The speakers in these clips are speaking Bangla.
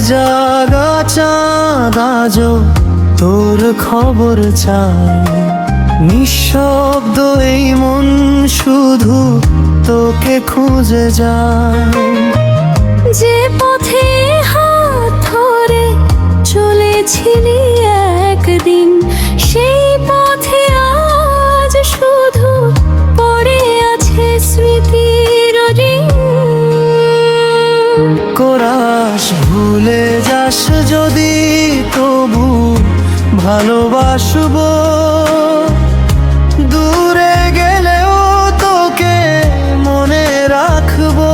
জাগা চাঁদ আজও তোর খবর চায়। নিঃশব্দ এই মন শুধু তোকে খুঁজে যায়। যে পথে হাত ধরে চলেছিলি একদিন, সেই পথে আজ শুধু পড়ে আছে স্মৃতির ঋণ। কোরাস ভুলে যাস যদি তবু ভালোবাসবো। দূরে গেলেও তোকে মনে রাখবো।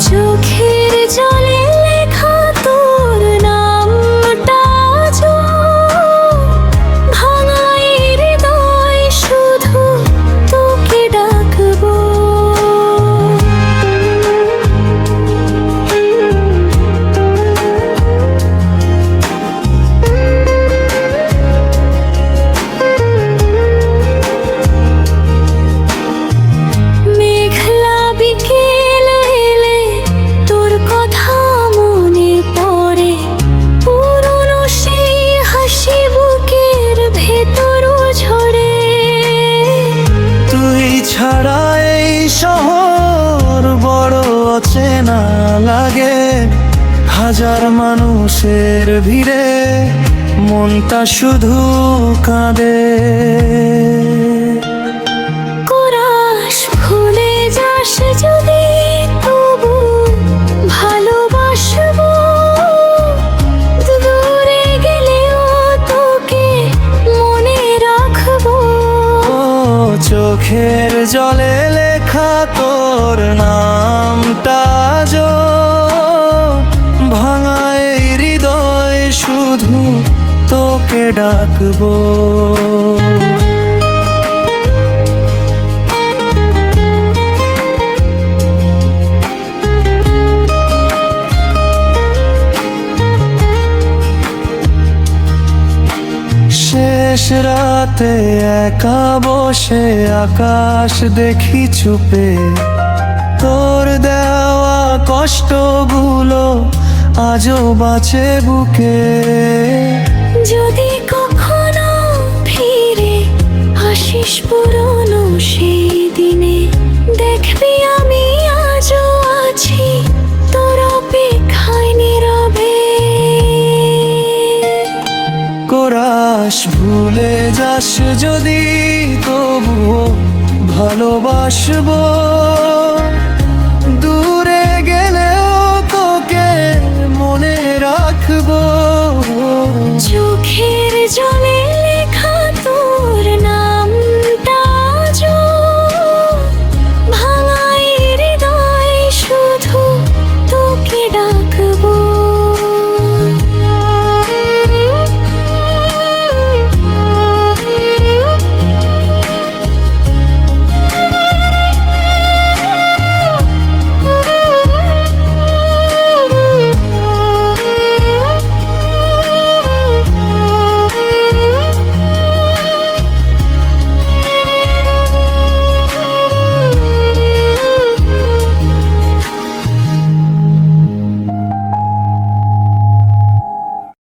চোখের জলে লেখা তোর নামটা আজও ভাঙা এই হৃদয় শুধু তোকে ডাকবো। মেঘলা বিকেল এলে তোর কথা মনে পড়ে, পুরনো সেই হাসি বুকের ভেতর ঝরে। তুই ছাড়া এই শহর বড় অচেনা লাগে। হাজার মানুষের ভিড়ে মনটা শুধু কাঁদে। কোরাস ভুলে যাস যদি তবু ভালোবাসবো। দূরে গেলেও তোকে মনে রাখবো। ও চোখের জলে লেখা তোর নামটা আজও ভাঙা এই হৃদয় শুধু তোকে ডাকবো। শেষ রাতে একা বসে আকাশ দেখি চুপে। তোর দেওয়া কষ্টগুলো আজও বাঁচে বুকে। যদি কখনো ফিরে আসিস পুরনো সেই দিনে, দেখবি আমি আজও আছি তোর অপেক্ষায় নীরবে। কোরাস ভুলে যাস যদি তবুও ভালোবাসবো।